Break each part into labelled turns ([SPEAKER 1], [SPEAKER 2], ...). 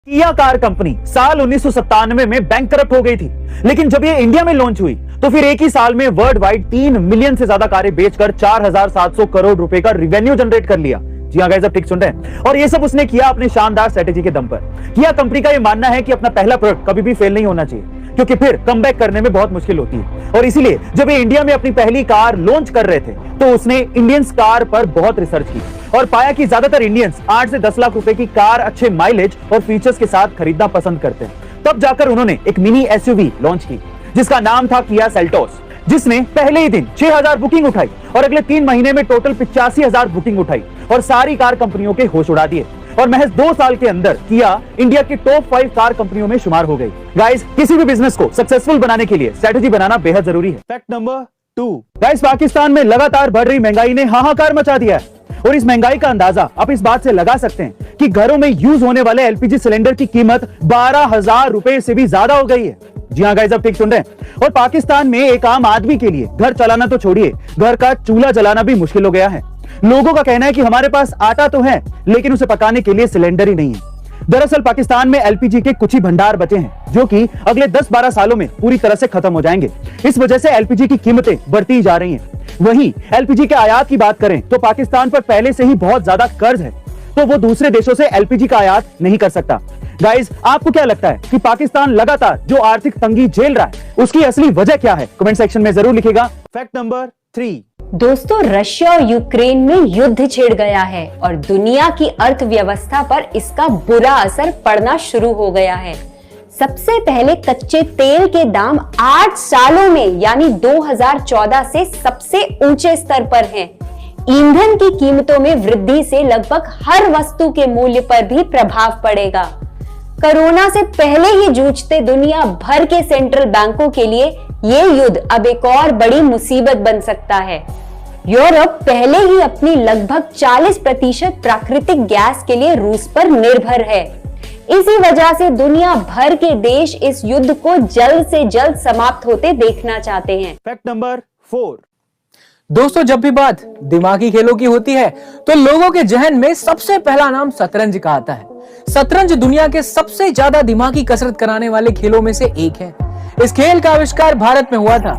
[SPEAKER 1] किया car company साल 1997 में बैंकरप्ट हो गई थी, लेकिन जब ये इंडिया में लॉन्च हुई तो फिर एक ही साल में वर्ल्ड वाइड 3 मिलियन से ज्यादा कारें बेचकर 4,700 करोड़ रुपए का रिवेन्यू जनरेट कर लिया। जी हाँ गाइस, आप ठीक सुन रहे हैं। और ये सब उसने किया अपने शानदार स्ट्रेटेजी के दम पर। किया कंपनी का ये मानना है कि अपना पहला प्रोडक्ट कभी भी फेल नहीं होना चाहिए, क्योंकि फिर कमबैक करने में बहुत मुश्किल होती है। और इसीलिए जब ये इंडिया में अपनी पहली कार लॉन्च कर रहे थे तो उसने इंडियंस कार पर बहुत रिसर्च की और पाया कि ज्यादातर इंडियंस 8 से 10 लाख रुपए की कार अच्छे माइलेज और फीचर्स के साथ खरीदना पसंद करते हैं। तब जाकर उन्होंने एक मिनी एसयूवी लॉन्च की जिसका नाम था किया सेल्टोस, जिसने पहले ही दिन 6,000 बुकिंग उठाई और अगले 3 महीने में टोटल 85,000 बुकिंग उठाई और सारी कार कंपनियों के होश उड़ा दिए। और महज 2 साल के अंदर किया इंडिया की टॉप 5 कार कंपनियों में शुमार हो गई। गाइस, किसी भी बिजनेस को सक्सेसफुल बनाने के लिए स्ट्रेटेजी बनाना बेहद जरूरी है। फैक्ट नंबर 2, गाइस, पाकिस्तान में लगातार बढ़ रही महंगाई ने हाहाकार मचा दिया है। और इस महंगाई का अंदाजा आप इस बात से लगा सकते हैं कि घरों में यूज होने वाले एलपीजी सिलेंडर की कीमत 12,000 रुपए से भी ज्यादा हो गई है। जी हाँ गाइस, आप ठीक सुन रहे हैं। और पाकिस्तान में एक आम आदमी के लिए घर चलाना तो छोड़िए, घर का चूल्हा जलाना भी मुश्किल हो गया है। लोगों का कहना है कि हमारे पास आटा तो है, लेकिन उसे पकाने के लिए सिलेंडर ही नहीं है। दरअसल पाकिस्तान में एलपीजी के कुछ ही भंडार बचे हैं जो कि अगले 10-12 सालों में पूरी तरह से खत्म हो जाएंगे। इस वजह से एलपीजी की कीमतें बढ़ती जा रही हैं। वहीं एलपीजी के आयात की बात करें तो पाकिस्तान पर पहले से ही बहुत ज्यादा कर्ज है, तो वो दूसरे देशों से एलपीजी का आयात नहीं कर सकता। गाइस, आपको क्या लगता है कि पाकिस्तान लगातार जो आर्थिक तंगी झेल रहा है उसकी असली वजह क्या है? कमेंट सेक्शन में जरूर लिखिएगा। फैक्ट नंबर 3,
[SPEAKER 2] दोस्तों, रशिया और यूक्रेन में युद्ध छिड़ गया है और दुनिया की अर्थव्यवस्था पर इसका बुरा असर पड़ना शुरू हो गया है। सबसे पहले कच्चे तेल के दाम 8 सालों में यानी 2014 से सबसे ऊंचे स्तर पर हैं। ईंधन की कीमतों में वृद्धि से लगभग हर वस्तु के मूल्य पर भी प्रभाव पड़ेगा। कोरोना से पहले ही जूझते दुनिया भर के सेंट्रल बैंकों के लिए ये युद्ध अब एक और बड़ी मुसीबत बन सकता है। यूरोप पहले ही अपनी लगभग 40% प्राकृतिक गैस के लिए रूस पर निर्भर है। इसी वजह से दुनिया भर के देश इस युद्ध को जल्द से जल्द समाप्त होते देखना चाहते हैं।
[SPEAKER 1] फैक्ट नंबर 4,
[SPEAKER 3] दोस्तों, जब भी बात दिमागी खेलों की होती है तो लोगों के जहन में सबसे पहला नाम शतरंज का आता है। शतरंज दुनिया के सबसे ज्यादा दिमागी कसरत कराने वाले खेलों में से एक है। इस खेल का आविष्कार भारत में हुआ था।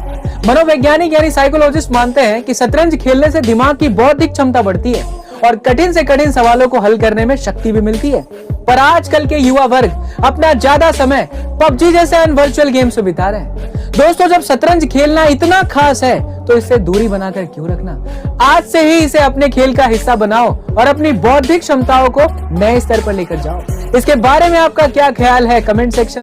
[SPEAKER 3] मनोवैज्ञानिक यानी साइकोलॉजिस्ट मानते हैं कि शतरंज खेलने से दिमाग की बौद्धिक क्षमता बढ़ती है और कठिन से कठिन सवालों को हल करने में शक्ति भी मिलती है। पर आजकल के युवा वर्ग अपना ज्यादा समय पबजी जैसे अनवर्चुअल गेम्स में बिता रहे हैं। दोस्तों, जब शतरंज खेलना इतना खास है तो इससे दूरी बनाकर क्यों रखना? आज से ही इसे अपने खेल का हिस्सा बनाओ और अपनी बौद्धिक क्षमताओं को नए स्तर पर लेकर जाओ। इसके बारे में आपका क्या ख्याल है? Comment section